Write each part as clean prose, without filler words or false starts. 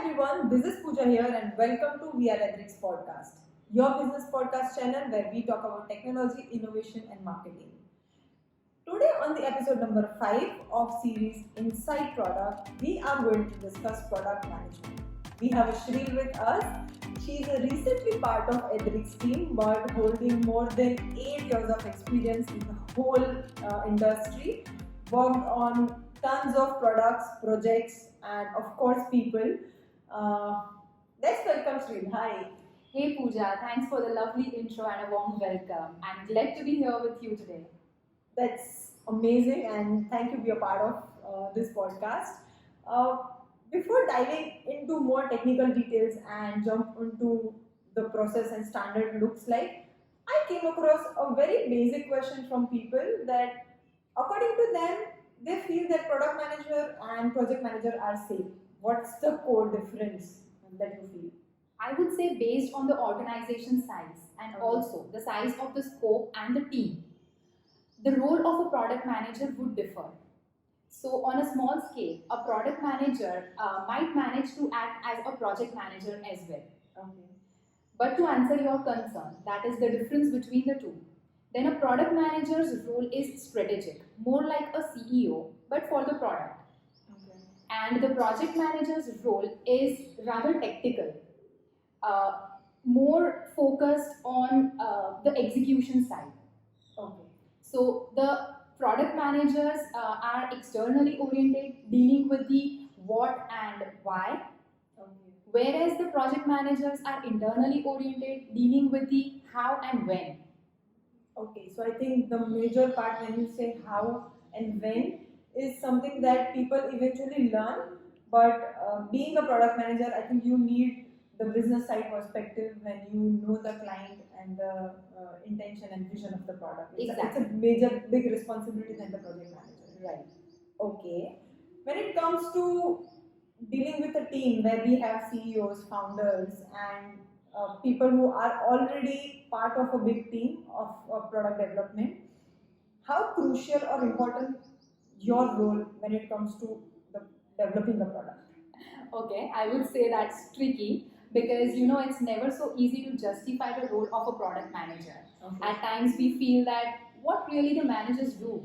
everyone, this is Pooja here and welcome to We Are Ethics podcast, your business podcast channel where we talk about technology, innovation and marketing. Today on the episode number 5 of series Inside Product, we are going to discuss product management. We have Shreel with us. She is a recently part of Ethics team but holding more than 8 years of experience in the whole industry, worked on tons of products, projects, and of course, people. Uh, let's welcome Shreel. Hi. Hey Pooja, thanks for the lovely intro and a warm welcome. I'm glad to be here with you today. That's amazing, and thank you for being a part of this podcast. Uh, Before diving into more technical details and jump into the process and standard looks like, I came across a very basic question from people that, according to them, they feel that product manager and project manager are same. What's the core difference that you feel? I would say based on the organization size and also the size of the scope and the team, the role of a product manager would differ. So, on a small scale, a product manager might manage to act as a project manager as well. Okay. But to answer your concern, that is the difference between the two, then a product manager's role is strategic, more like a CEO, but for the product. Okay. And the project manager's role is rather tactical, uh, more focused on the execution side. Okay. So the product managers are externally oriented, dealing with the what and why, Okay. whereas the project managers are internally oriented, dealing with the how and when. Okay, so I think the major part when you say how and when is something that people eventually learn. But being a product manager, I think you need the business side perspective when you know the client and the intention and vision of the product. It's a major, big responsibility than the project manager. Right. Okay. When it comes to dealing with a team where we have CEOs, founders, and people who are already part of a big team of product development, how crucial or important your role when it comes to the developing the product? Okay, I would say that's tricky because it's never so easy to justify the role of a product manager. Okay. At times we feel that what really the managers do,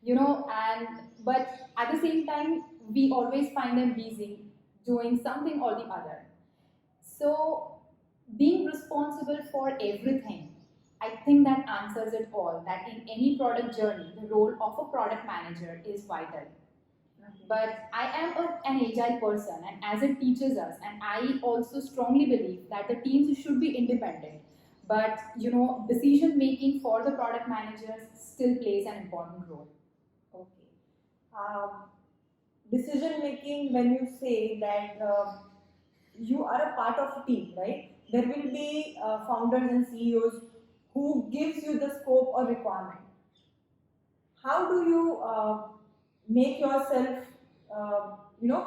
and but at the same time we always find them busy doing something or the other. So being responsible for everything, I think that answers it all. That in any product journey, the role of a product manager is vital. But I am an agile person, and as it teaches us, and I also strongly believe that the teams should be independent. But decision making for the product managers still plays an important role. Okay. Decision making, when you say that you are a part of a team, right? There will be founders and CEOs who gives you the scope or requirement. How do you make yourself,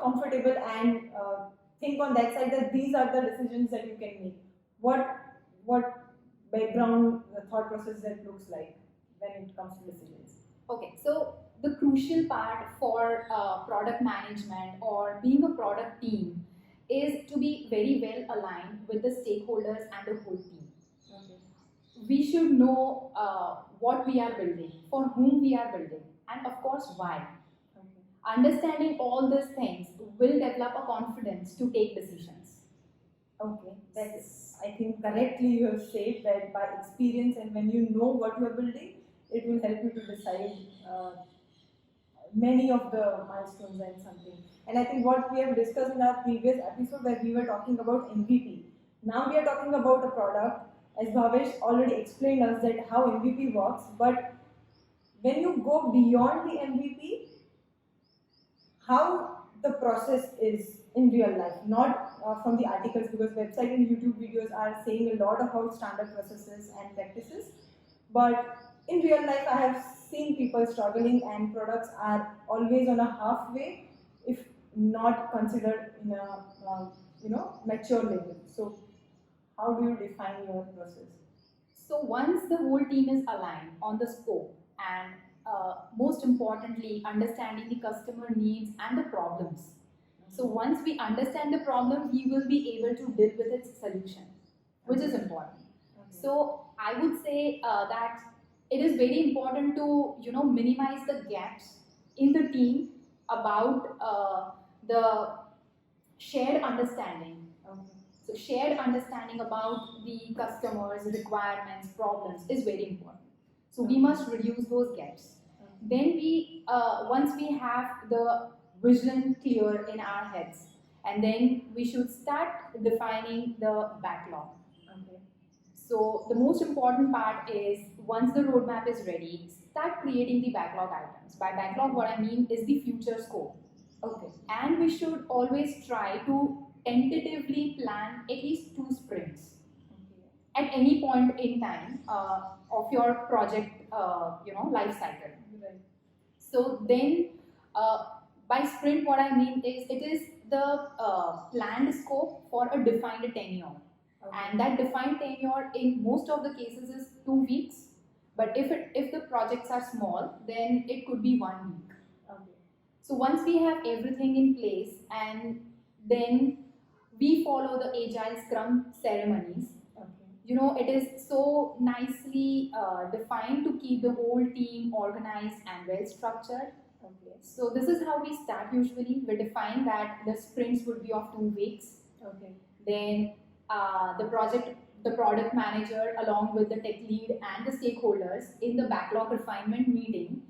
comfortable and think on that side that these are the decisions that you can make? What background thought process that looks like when it comes to decisions? Okay, so the crucial part for product management or being a product team is to be very well aligned with the stakeholders and the whole team. Okay. We should know what we are building, for whom we are building, and of course why. Okay. Understanding all these things will develop a confidence to take decisions. Okay, that's, I think correctly you have said that by experience and when you know what you are building, it will help you to decide many of the milestones and something. And I think what we have discussed in our previous episode where we were talking about MVP. Now we are talking about a product, as Bhavesh already explained us that how MVP works, but when you go beyond the MVP, how the process is in real life, not from the articles, because website and YouTube videos are saying a lot about standard processes and practices, but in real life I have seen people struggling and products are always on a halfway, if not considered in a mature level. So how do you define your process? So once the whole team is aligned on the scope and most importantly understanding the customer needs and the problems, So once we understand the problem, we will be able to deal with its solution, which is important. Okay. So I would say that it is very important to minimize the gaps in the team about the shared understanding. Okay. So shared understanding about the customers' requirements, problems is very important. So we must reduce those gaps. Then we once we have the vision clear in our heads, and then we should start defining the backlog. Okay. So the most important part is once the roadmap is ready, start creating the backlog items. By backlog, what I mean is the future scope. Okay. And we should always try to tentatively plan at least 2 sprints Okay. at any point in time of your project, life cycle. Right. So then, by sprint, what I mean is it is the planned scope for a defined tenure. Okay. And that defined tenure in most of the cases is 2 weeks. But if the projects are small, then it could be 1 week. Okay. So once we have everything in place, and then we follow the agile scrum ceremonies, Okay. it is so nicely defined to keep the whole team organized and well structured. Okay. So this is how we start usually. We define that the sprints would be of 2 weeks. Okay. Then the product manager, along with the tech lead and the stakeholders in the backlog refinement meeting,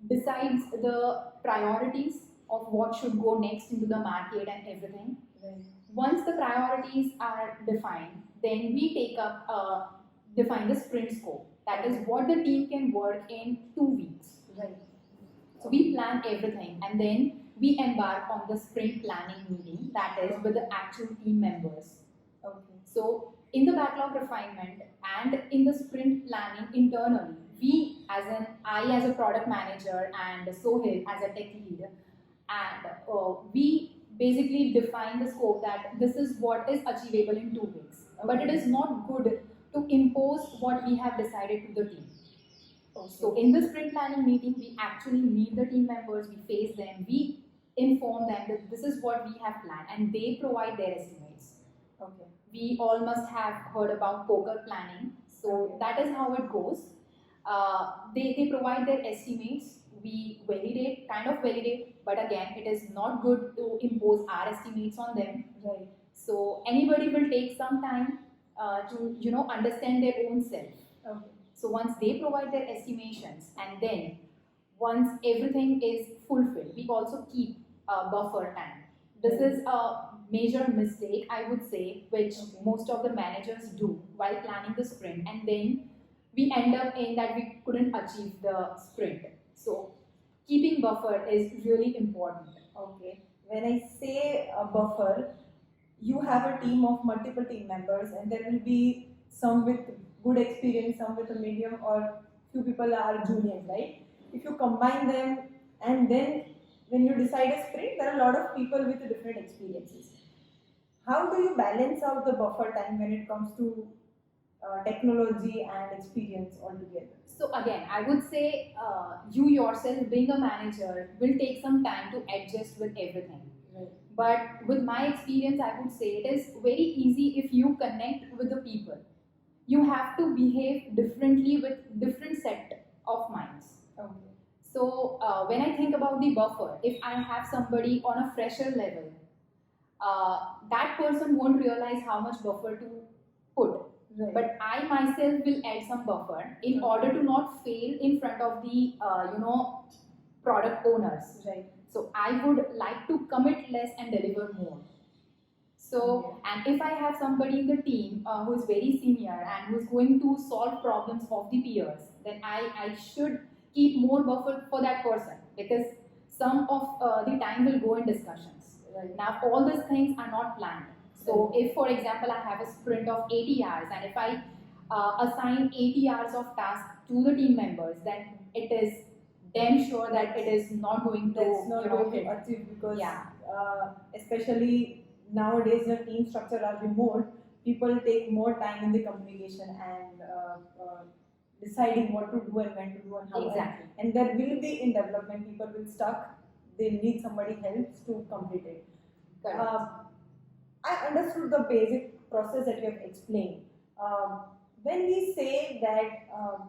decides the priorities of what should go next into the market and everything. Right. Once the priorities are defined, then we take up define the sprint scope. That is what the team can work in 2 weeks. Right. So we plan everything, and then we embark on the sprint planning meeting, that is with the actual team members. Okay. So in the backlog refinement and in the sprint planning internally, I as a product manager and Sohil as a tech lead, and we basically define the scope that this is what is achievable in 2 weeks. But it is not good to impose what we have decided to the team. Okay. So in the sprint planning meeting, we actually meet the team members, we face them, we inform them that this is what we have planned, and they provide their estimates. Okay. We all must have heard about poker planning, so that is how it goes. They provide their estimates, we kind of validate, but again, it is not good to impose our estimates on them. Right. So anybody will take some time to understand their own self. Okay. So once they provide their estimations, and then once everything is fulfilled, we also keep a buffer time. This is a major mistake, I would say, which most of the managers do while planning the sprint, and then we end up in that we couldn't achieve the sprint. So keeping buffer is really important. Okay. When I say a buffer, you have a team of multiple team members, and there will be some with good experience, some with a medium, or few people are juniors, right? If you combine them, and then when you decide a sprint, there are a lot of people with different experiences. How do you balance out the buffer time when it comes to technology and experience altogether? So again, I would say you yourself, being a manager, will take some time to adjust with everything. Right. But with my experience, I would say it is very easy if you connect with the people. You have to behave differently with different set of minds. Okay. So when I think about the buffer, if I have somebody on a fresher level, that person won't realize how much buffer to put. Right. But I myself will add some buffer in order to not fail in front of the product owners. Right. So I would like to commit less and deliver more. So, and if I have somebody in the team who is very senior and who is going to solve problems of the peers, then I should keep more buffer for that person, because some of the time will go in discussions. Right. Now, all these things are not planned. So, if for example I have a sprint of 80 hours, and if I assign 80 hours of task to the team members, then it is damn sure that it is not going to That's not going hit. to achieve, because Yeah. Especially nowadays the team structure are remote. People take more time in the communication and deciding what to do and when to do and how. Exactly. And there will be in development, people will stuck. They need somebody helps to complete it. Correct. I understood the basic process that you have explained. When we say that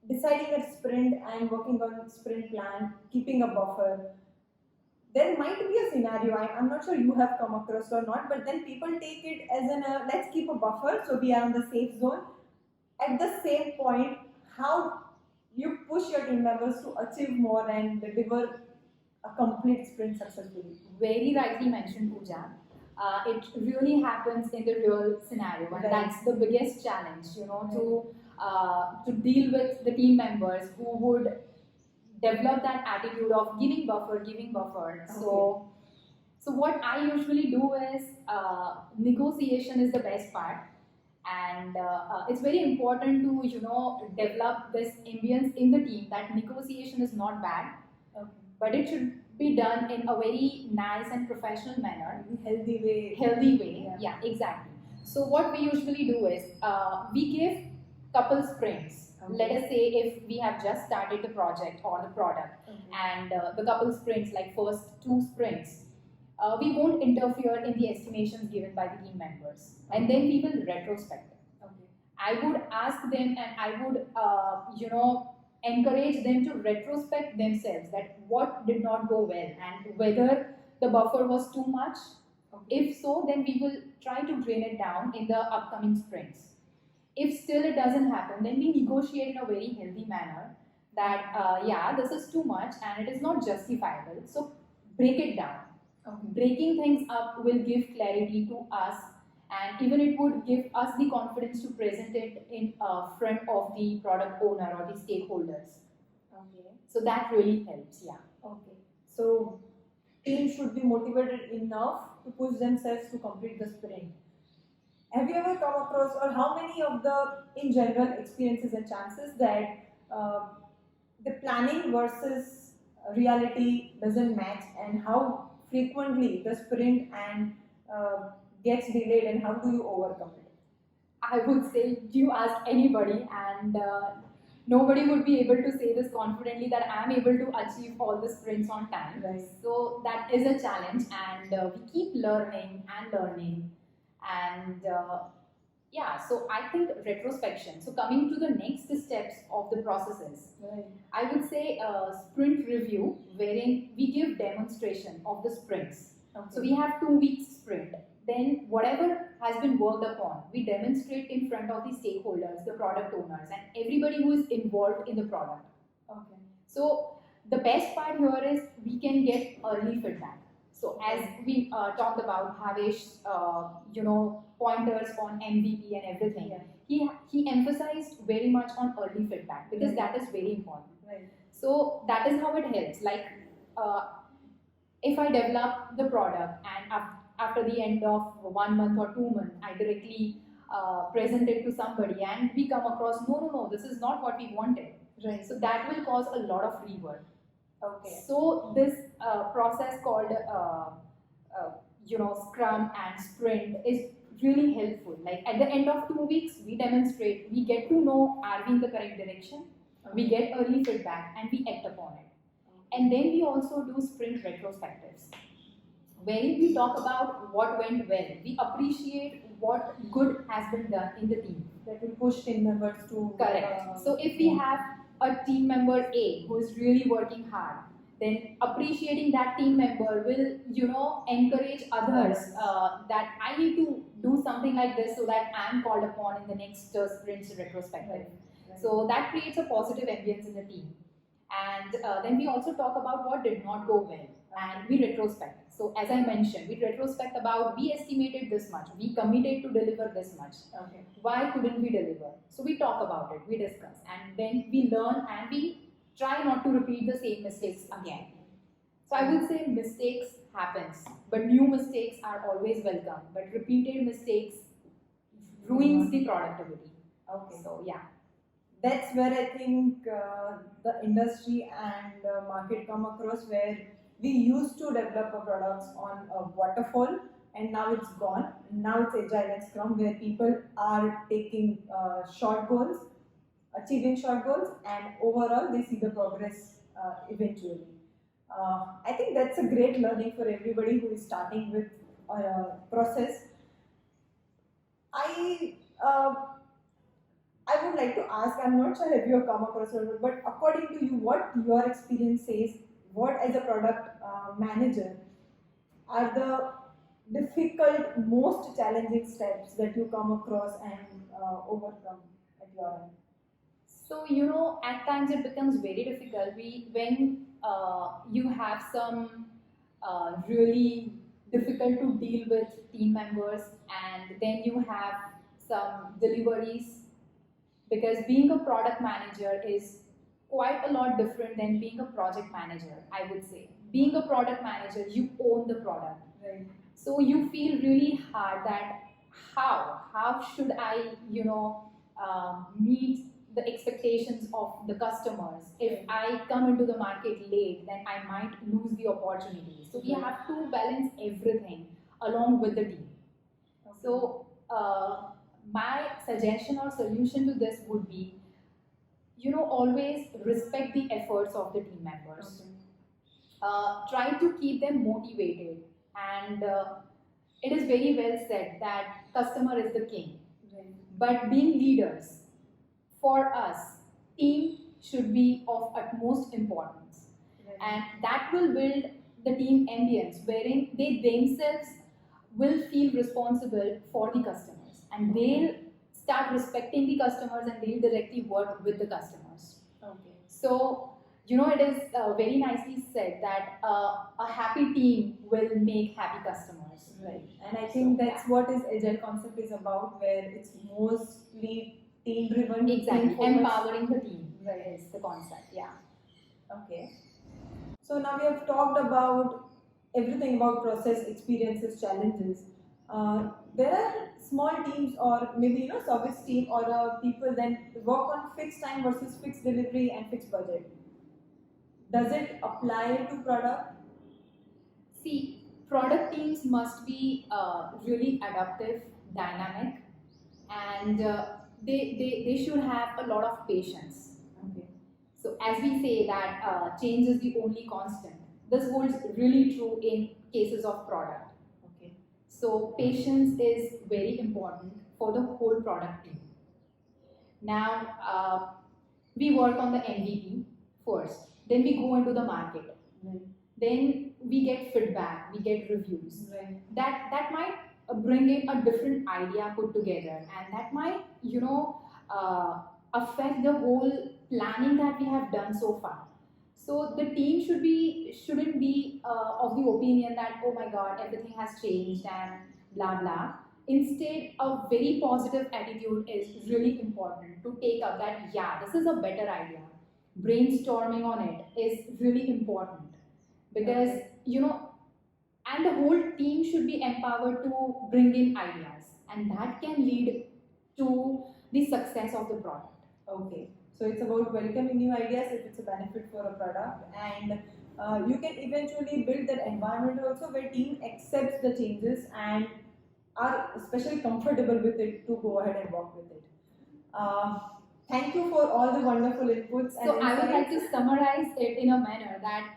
deciding a sprint and working on sprint plan, keeping a buffer, there might be a scenario, I'm not sure you have come across or not, but then people take it as an let's keep a buffer so we are on the safe zone. At the same point, how you push your team members to achieve more and deliver a complete sprint successfully. Very rightly mentioned, Pooja. It really happens in the real scenario, and Right. that's the biggest challenge, to deal with the team members who would develop that attitude of giving buffer. So what I usually do is negotiation is the best part, and it's very important to develop this ambience in the team that negotiation is not bad, Okay. but it should be done in a very nice and professional manner, Healthy way. healthy way. Yeah. Yeah, exactly. So what we usually do is we give couple sprints. Okay. Let us say if we have just started the project or the product, and the couple sprints, like first 2 sprints, we won't interfere in the estimations given by the team members, and then we will retrospect. Okay. I would ask them, and I would encourage them to retrospect themselves that what did not go well and whether the buffer was too much. Okay. If so, then we will try to drain it down in the upcoming sprints. If still it doesn't happen, then we negotiate in a very healthy manner that yeah, this is too much and it is not justifiable, so break it down. Okay. Breaking things up will give clarity to us, and even it would give us the confidence to present it in front of the product owner or the stakeholders. Okay. So that really helps. Yeah. Okay. So teams should be motivated enough to push themselves to complete the sprint. Have you ever come across, or how many of the, in general, experiences and chances that the planning versus reality doesn't match, and how frequently the sprint and gets delayed, and how do you overcome it? I would say you ask anybody, and nobody would be able to say this confidently that I am able to achieve all the sprints on time. Right. So that is a challenge, and we keep learning, and yeah. So I think retrospection. So coming to the next steps of the processes, Right. I would say sprint review, wherein we give demonstration of the sprints. Okay. So we have 2 weeks sprint. Then whatever has been worked upon, we demonstrate in front of the stakeholders, the product owners, and everybody who is involved in the product. Okay. So the best part here is we can get early feedback. So as we talked about Havesh's, pointers on MVP and everything, Yeah. he emphasized very much on early feedback because that is very important. Right. So that is how it helps. Like if I develop the product and after the end of 1 month or 2 months, I directly present it to somebody and we come across, no, this is not what we wanted. Right. So that will cause a lot of rework. Okay. So this process called Scrum and Sprint is really helpful. Like at the end of 2 weeks, we demonstrate, we get to know are we in the correct direction, we get early feedback, and we act upon it. And then we also do sprint retrospectives, wherein we talk about what went well. We appreciate what good has been done in the team. That will push team members to Correct. So if we have a team member A who is really working hard, then appreciating that team member will, encourage others that I need to do something like this so that I am called upon in the next sprint retrospective. Right. So that creates a positive ambience in the team. And then we also talk about what did not go well, and we retrospect. So as I mentioned, we retrospect about we estimated this much, we committed to deliver this much. Okay. Why couldn't we deliver? So we talk about it, we discuss, and then we learn and we try not to repeat the same mistakes again. So I would say mistakes happens, but new mistakes are always welcome. But repeated mistakes ruins the productivity. Okay. So yeah. That's where I think the industry and market come across, where we used to develop our products on a waterfall, and now it's gone. Now it's agile and scrum, where people are taking short goals, achieving short goals, and overall they see the progress eventually. I think that's a great learning for everybody who is starting with a process. I uh, I would like to ask, I'm not sure if you have come across it, but according to you, what your experience says, what as a product manager are the difficult, most challenging steps that you come across and overcome at your end? So, at times it becomes very difficult. When you have some really difficult to deal with team members, and then you have some deliveries, because being a product manager is quite a lot different than being a project manager, I would say. Being a product manager, you own the product. Right. So you feel really hard that how should I meet the expectations of the customers. If I come into the market late, then I might lose the opportunity. So we have to balance everything along with the team. So my suggestion or solution to this would be, always respect the efforts of the team members. Try to keep them motivated, and it is very well said that customer is the king. Right. But being leaders, for us, team should be of utmost importance, Right. and that will build the team ambience wherein they themselves will feel responsible for the customers, and they'll start respecting the customers, and they'll directly work with the customers. Okay. So, it is very nicely said that a happy team will make happy customers. Right. And I think So, that's what is agile concept is about, where it's mostly team driven. Exactly, empowering the team Right. is the concept. Yeah. Okay. So now we have talked about everything about process, experiences, challenges. There are small teams, or maybe service team, or people then work on fixed time versus fixed delivery and fixed budget. Does it apply to product? See, product teams must be really adaptive, dynamic, and they should have a lot of patience. Okay. So, as we say that change is the only constant, this holds really true in cases of product. Okay. So, patience is very important for the whole product team. Now, we work on the MVP first, then we go into the market, Right. then we get feedback, we get reviews. Right. That might bring in a different idea put together, and that might affect the whole planning that we have done so far. So the team shouldn't be of the opinion that, oh my god, everything has changed and blah blah. Instead, a very positive attitude is really important to take up that, yeah, this is a better idea. Brainstorming on it is really important, because and the whole team should be empowered to bring in ideas, and that can lead to the success of the product. Okay, so it's about welcoming new ideas if it's a benefit for a product, and you can eventually build that environment also where team accepts the changes and are especially comfortable with it to go ahead and work with it. Uh, Thank you for all the wonderful inputs and So I would like insights. to summarize it in a manner that,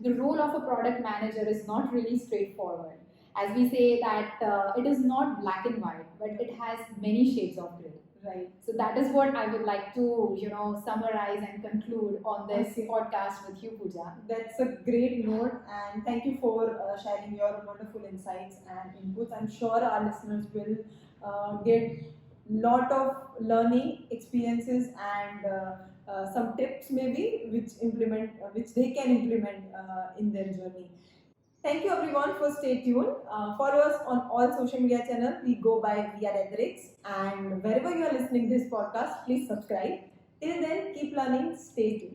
the role of a product manager is not really straightforward. As we say that it is not black and white, but it has many shades of gray. Right. So that is what I would like to, summarize and conclude on this Okay. podcast with you, Pooja. That's a great note, and thank you for sharing your wonderful insights and inputs. I'm sure our listeners will get lot of learning experiences and some tips maybe which they can implement in their journey. Thank you everyone for stay tuned. Follow us on all social media channels. We go by We Are Ethics, and wherever you are listening this podcast, please subscribe. Till then, keep learning. Stay tuned.